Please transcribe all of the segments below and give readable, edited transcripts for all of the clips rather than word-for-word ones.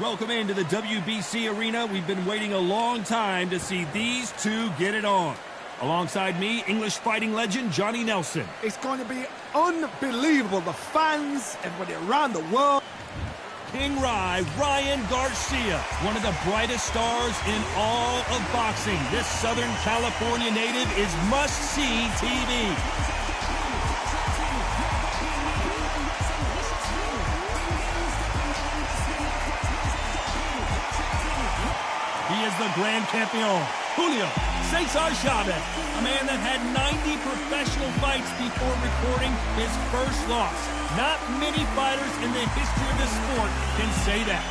Welcome into the WBC arena. We've been waiting a long time to see these two get it on. Alongside me, English fighting legend Johnny Nelson. It's going to be unbelievable. The fans, everybody around the world. King Ryan Garcia, one of the brightest stars in all of boxing. This Southern California native is must-see TV. He is the Grand Campeon, Julio Cesar Chavez, a man that had 90 professional fights before recording his first loss. Not many fighters in the history of the sport can say that.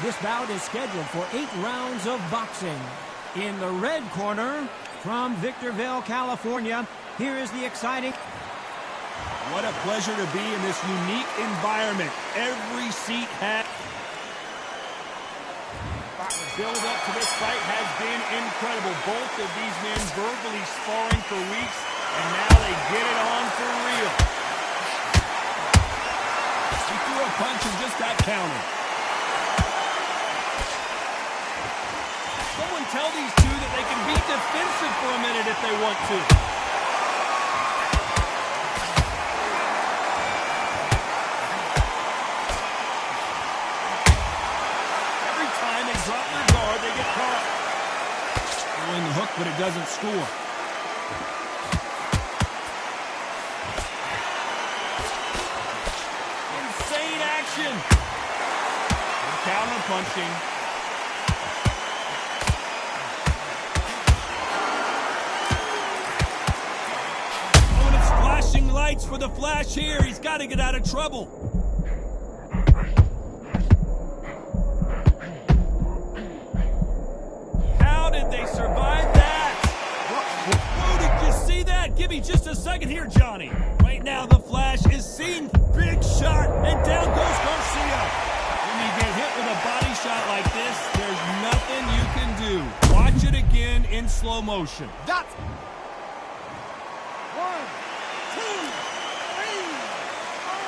This bout is scheduled for 8 rounds of boxing. In the red corner, from Victorville, California, here is the exciting... What a pleasure to be in this unique environment. Every seat had... The build-up to this fight has been incredible. Both of these men verbally sparring for weeks, and now they get it on for real. He threw a punch and just got countered. Someone tell these two that they can be defensive for a minute if they want to. Drop their guard, they get caught. Throwing the hook, but it doesn't score. Insane action. Counter punching. Oh, and it's flashing lights for the flash here. He's got to get out of trouble. Give me just a second here, Johnny. Right now, the flash is seen. Big shot, and down goes Garcia. When you get hit with a body shot like this, there's nothing you can do. Watch it again in slow motion. That's 1, 2, 3, 4,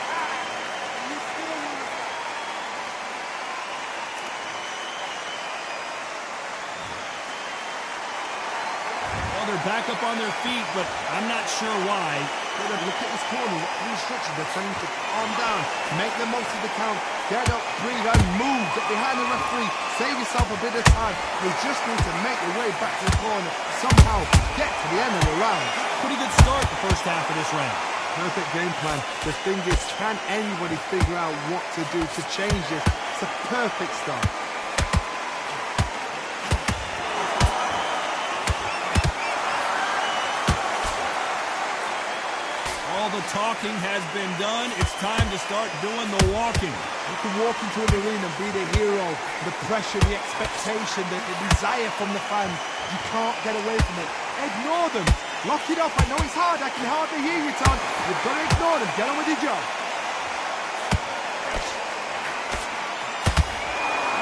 5. They're back up on their feet, but I'm not sure why. Look at this corner. The instructions are telling you to calm down, make the most of the count, get up, breathe, and move. Get behind the referee. Save yourself a bit of time. You just need to make your way back to the corner. Somehow get to the end of the round. Pretty good start the first half of this round. Perfect game plan. The thing is, can anybody figure out what to do to change this? It's a perfect start. All the talking has been done. It's time to start doing the walking. You can walk into an arena and be the hero. The pressure, the expectation, the desire from the fans. You can't get away from it. Ignore them. Lock it up. I know it's hard. I can hardly hear you, Tom. You've got to ignore them. Get on with your job.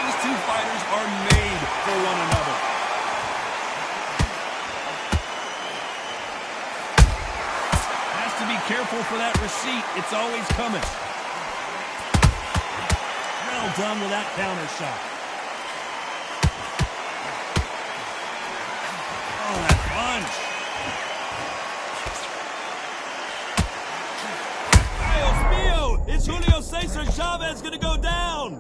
These two fighters are made for one another. Careful for that receipt. It's always coming. Well done with that counter shot. Oh, that punch. Dios mío! Is Julio Cesar Chavez going to go down?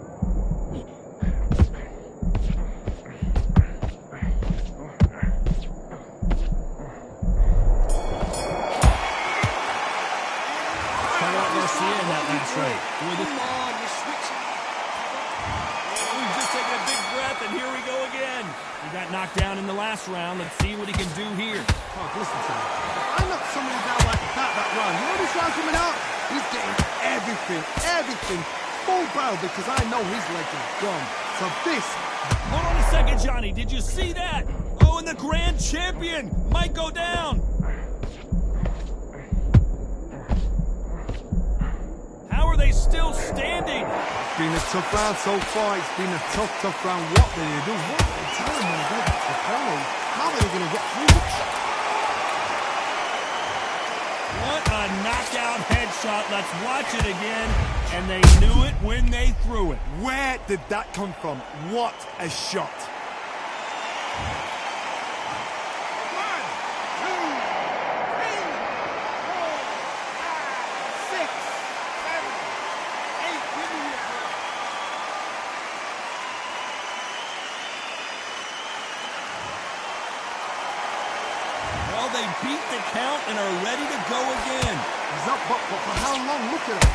In that last right. Come on, you're switching. We've just taken a big breath, and here we go again. He got knocked down in the last round. Let's see what he can do here. Oh, listen to me. I knocked somebody down like that round. You know this round coming out? He's getting everything full barrel because I know his legs are gone. So this... Hold on a second, Johnny. Did you see that? Oh, and the grand champion might go down. They still standing. It's been a tough round so far. It's been a tough round. What do you do? What are they telling them when they go back to the corner? How are they going to get through this? What a knockout head shot. Let's watch it again. And they knew it when they threw it. Where did that come from? What a shot. 1, 2, 3, 4, 5, 6, 7, 8, give me a break. Well, they beat the count and are ready to go again. He's up, but for how long? Look at him.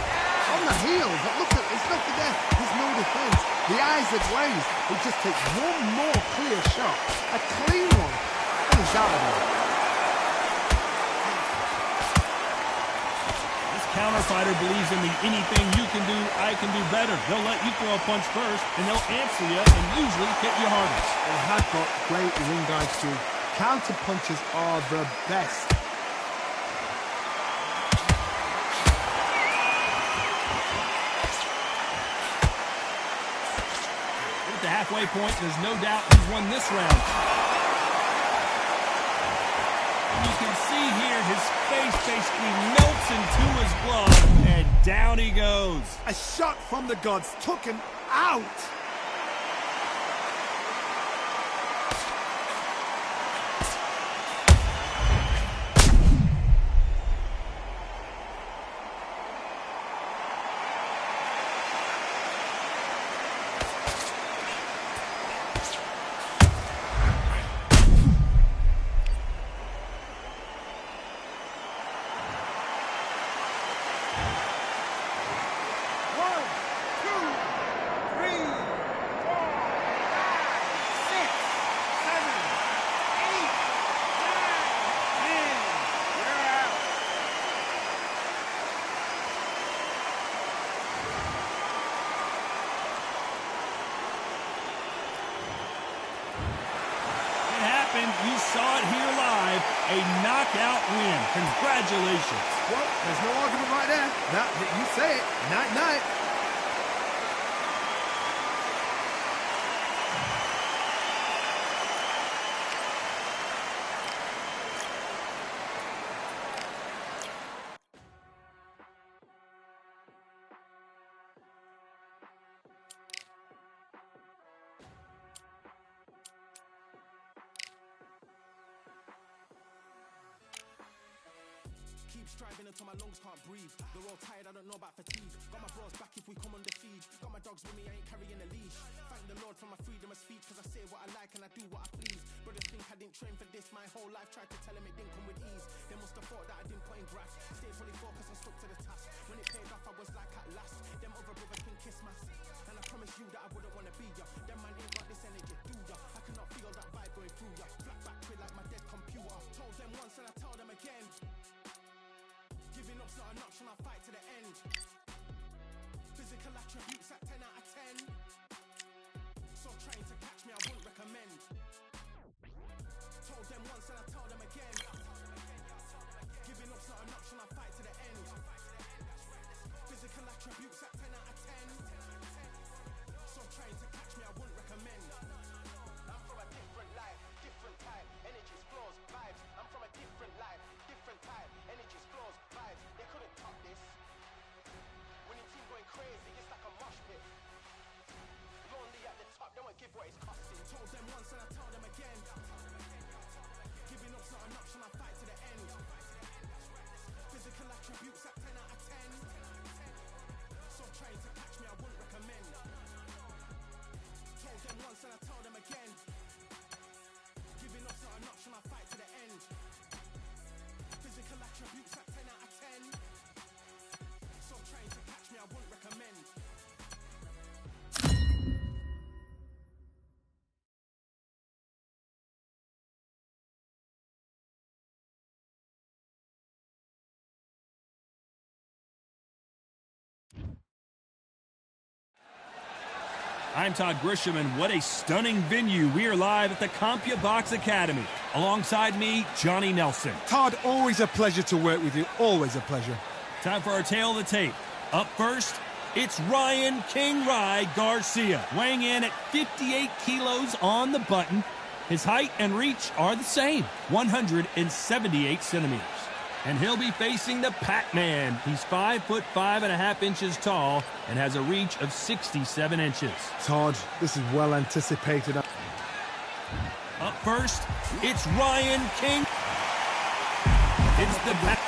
On the heels, but look at, it's nothing there. There's no defense. The eyes are glazed. He just takes one more clear shot. A clean one. And he's out of there. This counter fighter believes in the anything you can do, I can do better. They'll let you throw a punch first, and they'll answer you and usually hit you hardest. They have got great ring guards too. Counter punches are the best. At the halfway point, there's no doubt he's won this round. And you can see here his face basically melts into his glove, and down he goes. A shot from the gods took him out. You saw it here live, a knockout win. Congratulations. Well, there's no argument right there. That you say it. Night-night. Keep striving until my lungs can't breathe. They're all tired, I don't know about fatigue. Got my bros back if we come undefeated. Got my dogs with me, I ain't carrying a leash. Thank the Lord for my freedom of speech, cause I say what I like and I do what I please. Brothers think I didn't train for this my whole life. Tried to tell them it didn't come with ease. They must have thought that I didn't put in graft. Stayed fully focused and stuck to the task. When it paid off, I was like at last. Them other brothers can kiss my ass. And I promise you that I wouldn't wanna be ya. Them man ain't got this energy, do ya? I cannot feel that vibe going through ya. Flat back quit like my dead computer. Told them once and I tell them again. Giving up's not an option, I'll fight to the end. Physical attributes at 10 out of 10. So trying to catch me, I wouldn't recommend. Told them once and I tell them again. Giving up's not an option, I'll fight to the end. Physical attributes at 10 out of 10. So trying to catch me, I wouldn't recommend. I'm from a different life, different type. Energies, flows, vibes. I'm from a different life, different type. Energies, flows, vibes. They couldn't top this. Winning team going crazy, it's like a mosh pit. Lonely at the top, don't want to give what it's costing. Told them once and I tell them again. Giving up's not an option, I'll fight to the end. Physical attributes at 10 out of 10. So trying to catch me, I wouldn't recommend. Told them once and I tell them again. Giving up's not an option, I'll fight to the end. Physical attributes at 10 out of 10. So trying to catch me, I wouldn't recommend. I'm Todd Grisham, and what a stunning venue. We are live at the CompuBox Academy. Alongside me, Johnny Nelson. Todd, always a pleasure to work with you. Always a pleasure. Time for our tale of the tape. Up first, it's Ryan King Rye Garcia, weighing in at 58 kilos on the button. His height and reach are the same, 178 centimeters. And he'll be facing the Pac-Man. He's 5'5.5" tall and has a reach of 67 inches. Todd, this is well anticipated. Up first, it's Ryan King. It's the back.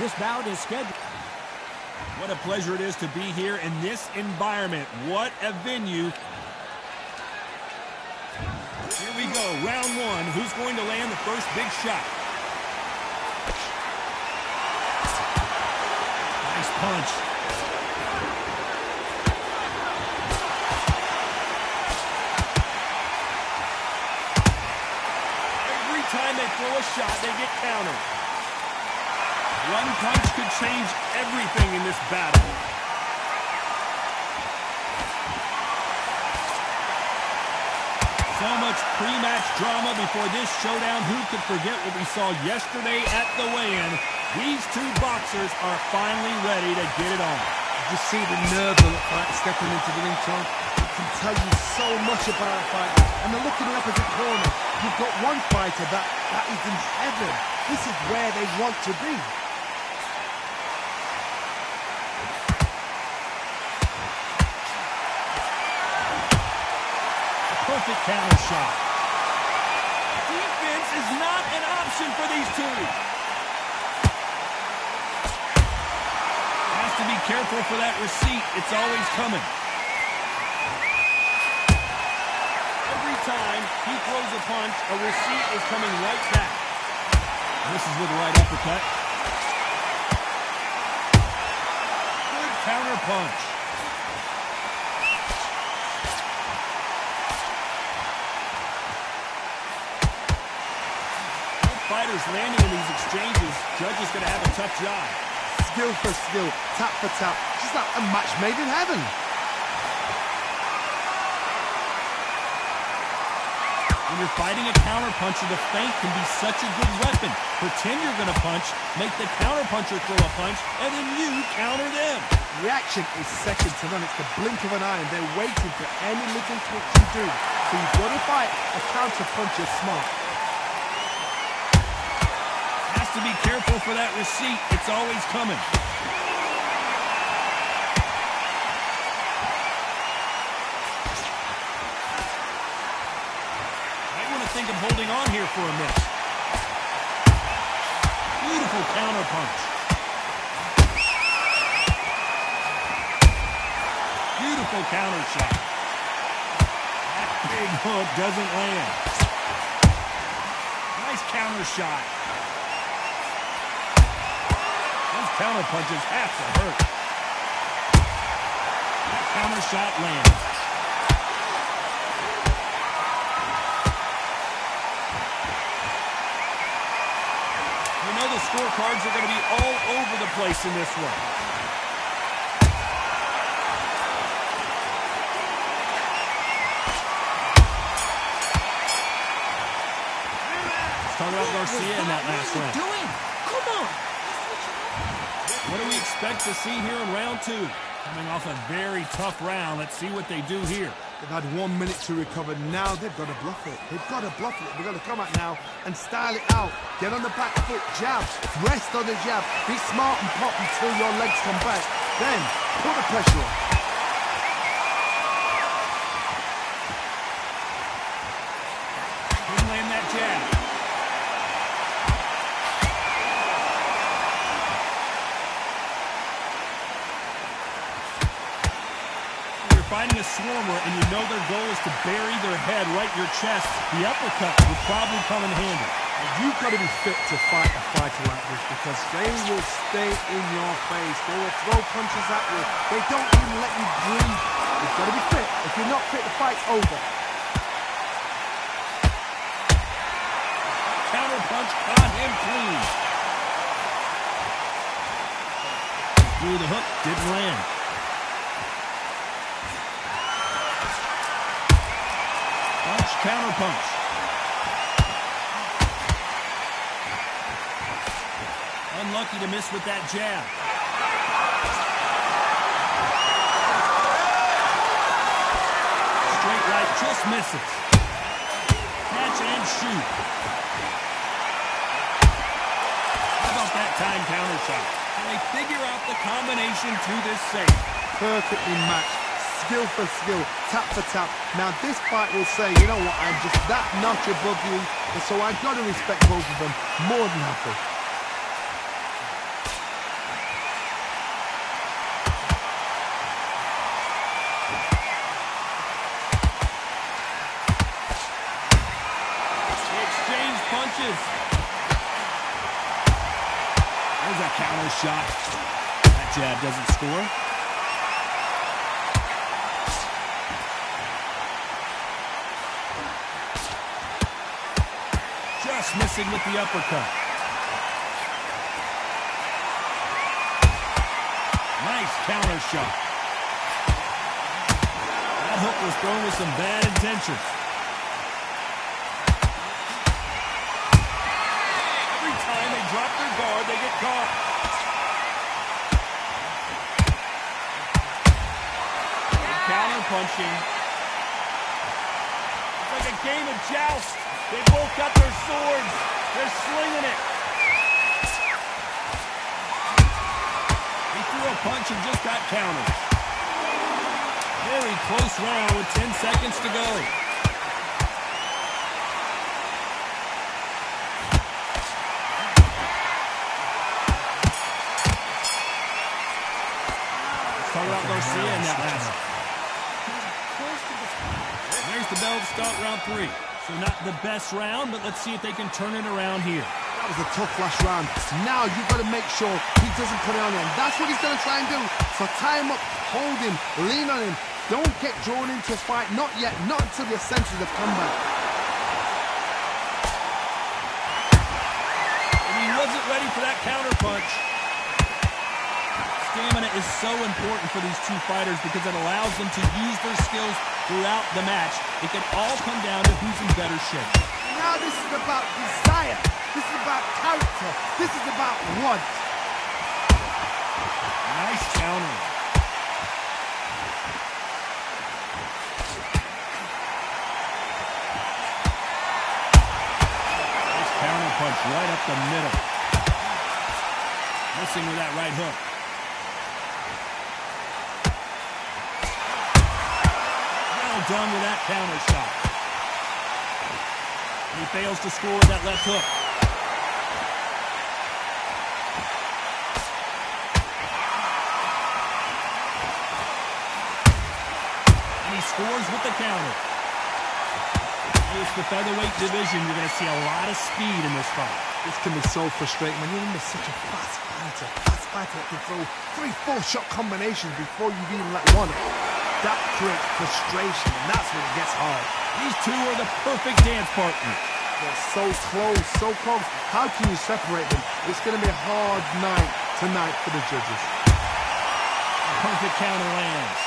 This bout is scheduled. What a pleasure it is to be here in this environment. What a venue. Here we go, round one. Who's going to land the first big shot? Nice punch. Every time they throw a shot, they get countered. One punch could change everything in this battle. So much pre-match drama before this showdown. Who could forget what we saw yesterday at the weigh-in? These two boxers are finally ready to get it on. You see the nerve of the fight stepping into the ring, Tom. It can tell you so much about a fighter. And then look in the opposite corner. You've got one fighter that is in heaven. This is where they want to be. Perfect counter shot. Defense is not an option for these two. Has to be careful for that receipt. It's always coming. Every time he throws a punch, a receipt is coming right back. This is with the right uppercut. Good counter punch. Fighters landing in these exchanges, judges going to have a tough job. Skill for skill, tap for tap, just like a match made in heaven. When you're fighting a counterpuncher, the feint can be such a good weapon. Pretend you're going to punch, make the counterpuncher throw a punch, and then you counter them. Reaction is second to none. It's the blink of an eye, and they're waiting for any little twitch you do. So you've got to fight a counterpuncher smart. To be careful for that receipt. It's always coming. Might want to think of holding on here for a minute. Beautiful counter punch. Beautiful counter shot. That big hook doesn't land. Nice counter shot. Counter punches have to hurt. Counter shot lands. You know the scorecards are going to be all over the place in this one. Let's talk about Garcia in that last round. What are you doing? Come on. What do we expect to see here in round two? Coming off a very tough round. Let's see what they do here. They've had 1 minute to recover. Now they've got to bluff it. They've got to bluff it. They've got to come out now and style it out. Get on the back foot, jab, rest on the jab. Be smart and pop until your legs come back. Then put the pressure on. Couldn't land that jab. Fighting a swarmer and you know their goal is to bury their head right in your chest, the uppercut will probably come in handy. You've got to be fit to fight a fighter like this because they will stay in your face. They will throw punches at you. They don't even let you breathe. You've got to be fit. If you're not fit, the fight's over. Counter punch caught him clean. Threw the hook, didn't land. Counter punch. Unlucky to miss with that jab. Straight right just misses. Catch and shoot. about that time counter shot? Can they figure out the combination to this save? Perfectly matched. Skill for skill, tap for tap. Now this fight will say, you know what, I'm just that notch above you, and so I've got to respect both of them more than happy. They exchange punches. There's a counter shot. That jab doesn't score. Just missing with the uppercut. Nice counter shot. That hook was thrown with some bad intentions. Every time they drop their guard, they get caught. Counter punching. It's like a game of joust. They both got their swords. They're slinging it. He threw a punch and just got countered. Very close round with 10 seconds to go. Let's talk about Garcia in that last. There's the bell to start round 3. So not the best round, but let's see if they can turn it around here. That was a tough last round. Now you've got to make sure he doesn't put it on him. That's what he's going to try and do. So tie him up, hold him, lean on him. Don't get drawn into a fight. Not yet. Not until your senses have come back. And he wasn't ready for that counter punch. Stamina is so important for these two fighters because it allows them to use their skills throughout the match. It can all come down to who's in better shape. Now this is about desire. This is about character. This is about want. Nice counter. Nice counter punch right up the middle. Missing with that right hook. Done with that counter shot. And he fails to score with that left hook. And he scores with the counter. It's the featherweight division. You're going to see a lot of speed in this fight. This can be so frustrating when you're under such a fast fighter that can throw 3-4 shot combinations before you've even let one. That creates frustration, and that's when it gets hard. These two are the perfect dance partners. They're so close, so close. How can you separate them? It's going to be a hard night tonight for the judges. A perfect counter lands.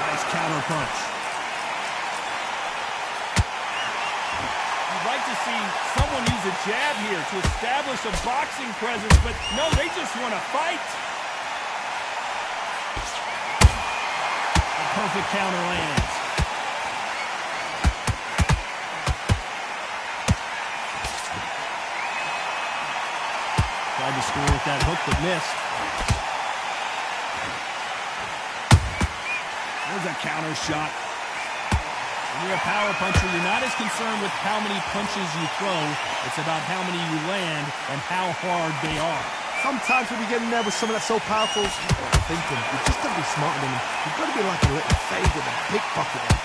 Nice counter punch. You'd like to see someone use a jab here to establish a boxing presence, but no, they just want to fight. Perfect counter lands. Tried to score with that hook, but missed. There's a counter shot. When you're a power puncher, you're not as concerned with how many punches you throw. It's about how many you land and how hard they are. Sometimes when we get in there with someone that's so powerful, thinking, you've just got to be smarter than him. You've got to be like a little favour and pickpocket him.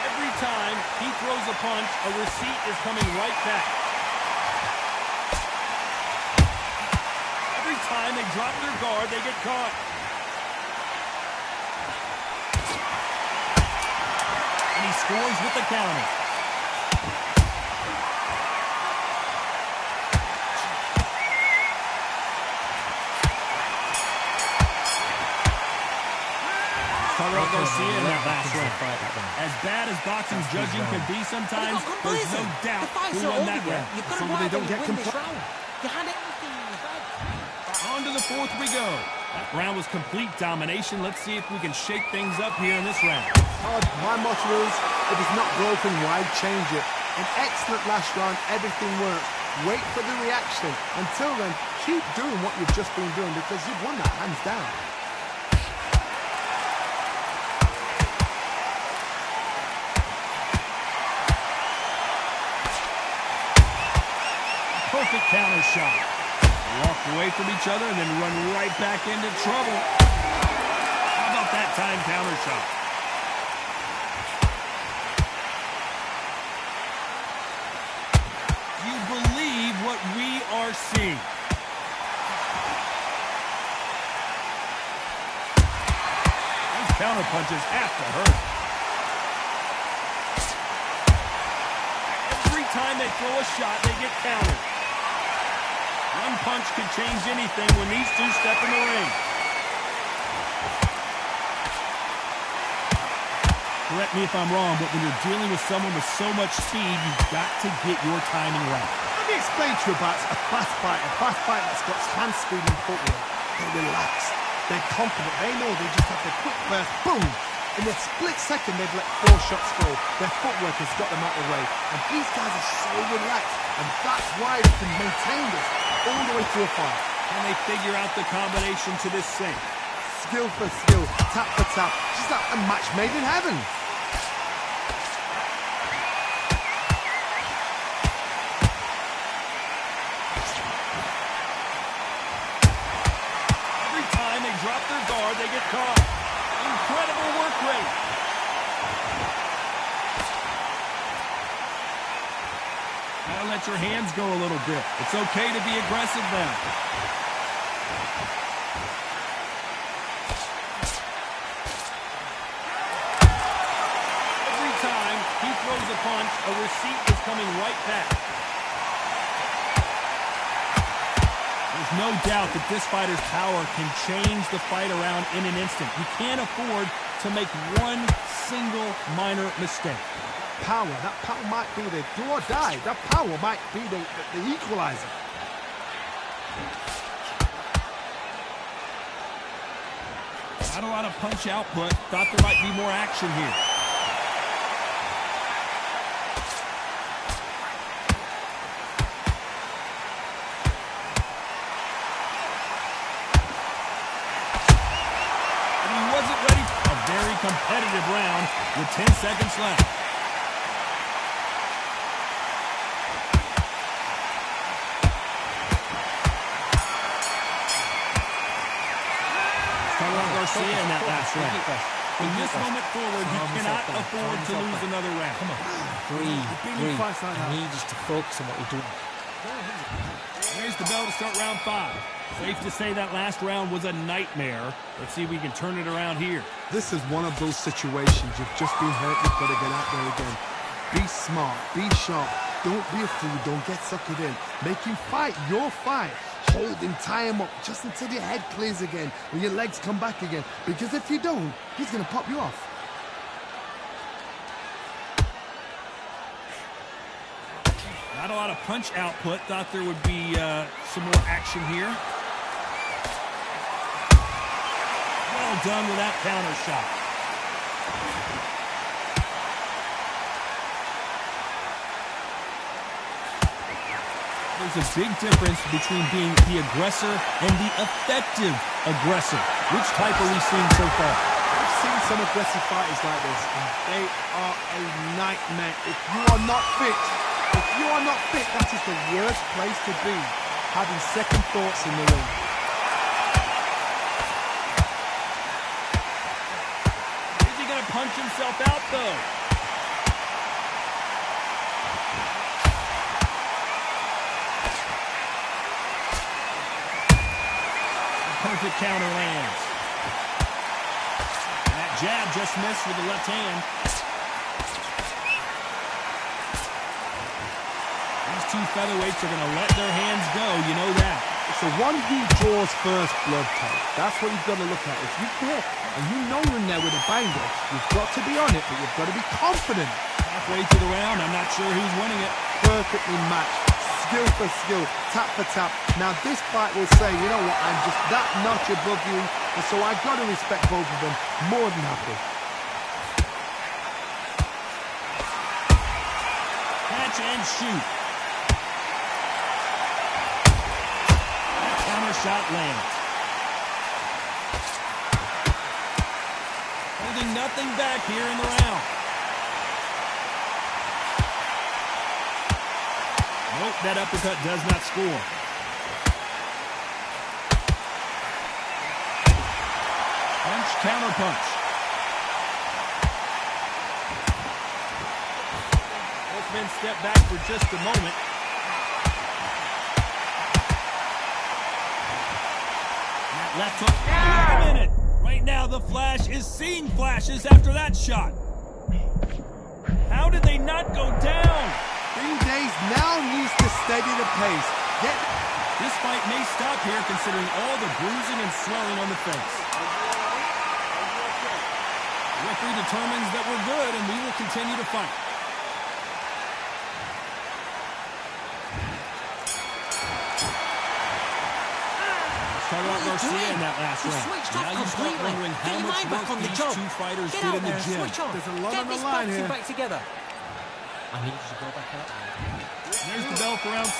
Every time he throws a punch, a receipt is coming right back. Every time they drop their guard, they get caught. And he scores with the counter. Garcia in that last round. As bad as boxing's judging can be sometimes, there's no doubt who won that round. So they don't get You had everything in your head. On to the fourth we go. That round was complete domination. Let's see if we can shake things up here in this round. My motto is, if it's not broken, why change it? An excellent last round, everything works. Wait for the reaction. Until then, keep doing what you've just been doing because you've won that hands down. Perfect counter shot. Walk away from each other and then run right back into trouble. How about that time counter shot? Do you believe what we are seeing? Those counter punches have to hurt. Every time they throw a shot, they get countered. One punch can change anything when these two step in the ring. Correct me if I'm wrong, but when you're dealing with someone with so much speed, you've got to get your timing right. Let me explain to you about a fast fighter that's got hand speed and footwork. They're relaxed. They're confident. They know they just have the quick burst, boom! In a split second, they've let 4 shots go. Their footwork has got them out of the way. And these guys are so relaxed. And that's why they can maintain this all the way through a fight. Can they figure out the combination to this sink? Skill for skill, tap for tap. Just like a match made in heaven. Every time they drop their guard, they get caught. Incredible work rate. Gotta let your hands go a little bit. It's okay to be aggressive now. Every time he throws a punch, a receipt is coming right back. There's no doubt that this fighter's power can change the fight around in an instant. You can't afford to make one single minor mistake. That power might be the do or die. That power might be the equalizer. Not a lot of punch output. Thought there might be more action here. And he wasn't ready for a very competitive round with 10 seconds left. Garcia in that last round. From this moment forward, he cannot afford to lose another round. Come on. Breathe. I need us to focus on what we're doing. There's the bell to start round 5. Safe to say that last round was a nightmare. Let's see if we can turn it around here. This is one of those situations. You've just been hurt. You've got to get out there again. Be smart. Be sharp. Don't be a fool. Don't get suckered in. Make him fight your fight. Hold him, tie him up, just until your head clears again and your legs come back again. Because if you don't, he's going to pop you off. Not a lot of punch output. Thought there would be some more action here. Well done with that counter shot. There's a big difference between being the aggressor and the effective aggressor. Which type are we seeing so far? I've seen some aggressive fighters like this, and they are a nightmare. If you are not fit, that is the worst place to be, having second thoughts in the ring. Is he going to punch himself out, though? Perfect counter lands. And that jab just missed with the left hand. These two featherweights are going to let their hands go. You know that. It's the one who draws first blood, Todd. That's what you've got to look at. If you hit and you know you're in there with a banger, you've got to be on it, but you've got to be confident. Halfway through the round, I'm not sure who's winning it. Perfectly matched. skill for skill, tap for tap. Now this fight will say, you know what, I'm just that notch above you, and so I've got to respect both of them more than happy. Catch and shoot. That counter shot lands. Holding nothing back here in the round. Nope, that uppercut does not score. Punch, counter punch. Both men step back for just a moment. That left hook. Wait a minute. Right now, the Flash is seeing flashes after that shot. How did they not go down? 3 days now needs to steady the pace. This fight may stop here considering all the bruising and swelling on the face. The referee determines that we're good and we will continue to fight. Let's talk about Garcia in that last round. Now you start wondering how much work these two fighters did in the gym. There's a lot on the line here. Back together. I need you to go back out. There's the bell for round 6.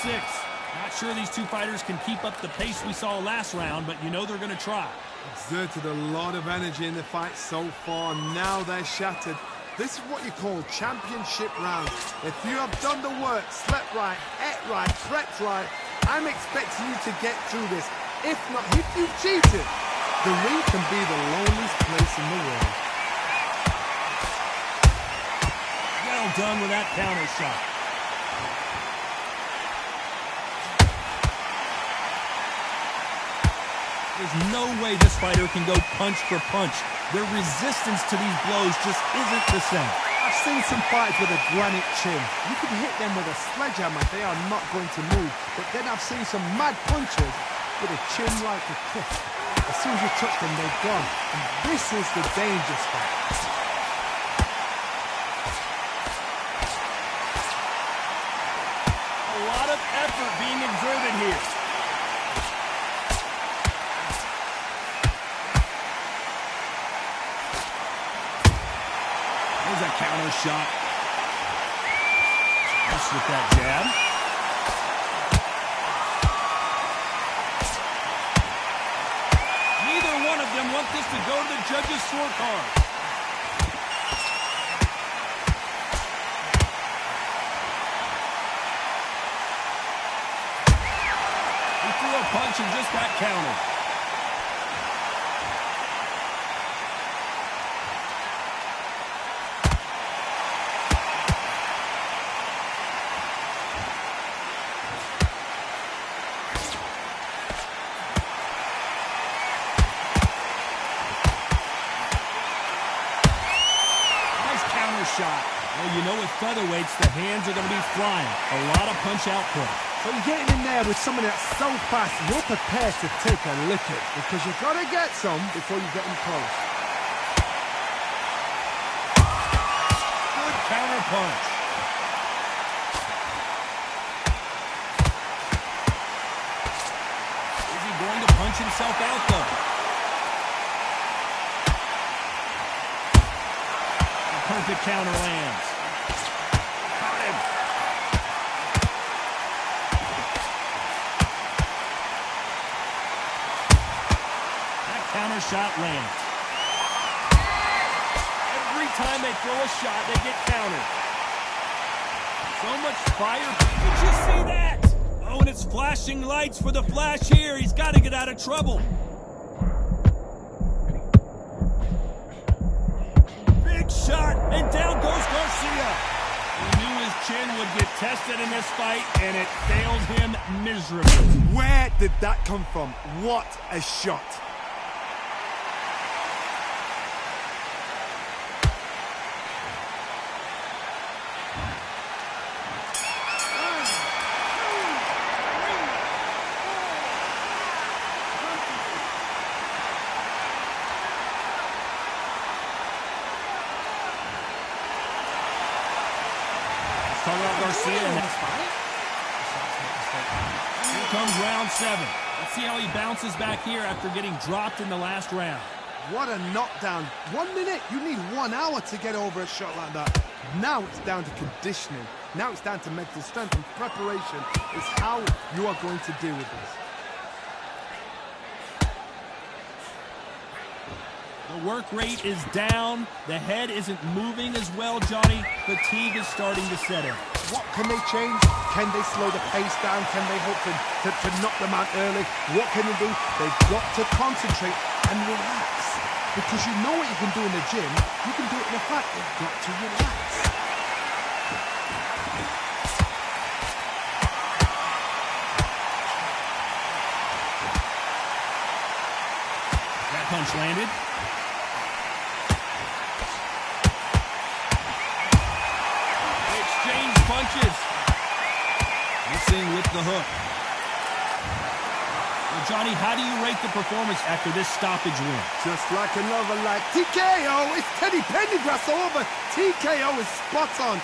Not sure these two fighters can keep up the pace we saw last round, but you know they're going to try. Exerted a lot of energy in the fight so far. Now they're shattered. This is what you call championship rounds. If you have done the work, slept right, ate right, prepped right, I'm expecting you to get through this. If not, if you've cheated, the ring can be the loneliest place in the world. Well done with that counter shot. There's no way this fighter can go punch for punch. Their resistance to these blows just isn't the same. I've seen some fighters with a granite chin. You can hit them with a sledgehammer, they are not going to move. But then I've seen some mad punchers with a chin like a cliff. As soon as you touch them, they're gone. And this is the dangerous fight. A lot of effort being exerted here. There's a counter shot. Just with that jab. Neither one of them want this to go to the judges' scorecard. He threw a punch and just got countered. Shot. Well, you know with featherweights, the hands are going to be flying. A lot of punch output. So you're getting in there with someone that's so fast, you're prepared to take a licking because you've got to get some before you get them close. Good counter punch. Is he going to punch himself out, though? Perfect counter lands. Caught him. That counter shot lands. Every time they throw a shot, they get countered. So much fire. Did you see that? Oh, and it's flashing lights for the Flash here. He's got to get out of trouble. Shot, and down goes Garcia. He knew his chin would get tested in this fight, and it failed him miserably. Where did that come from? What a shot. Talk about Garcia in that fight. comes round 7. Let's see how he bounces back here after getting dropped in the last round. What a knockdown. 1 minute, you need 1 hour to get over a shot like that. Now it's down to conditioning. Now it's down to mental strength and preparation. It's how you are going to deal with this. The work rate is down. The head isn't moving as well, Johnny. Fatigue is starting to set in. What can they change? Can they slow the pace down? Can they hope to knock them out early? What can they do? They've got to concentrate and relax. Because you know what you can do in the gym, you can do it in the fight. You've got to relax. That punch landed. Exchange punches. Missing with the hook. Well, Johnny, how do you rate the performance after this stoppage win? Just like another TKO. It's Teddy Pendergrass over. TKO is spot on.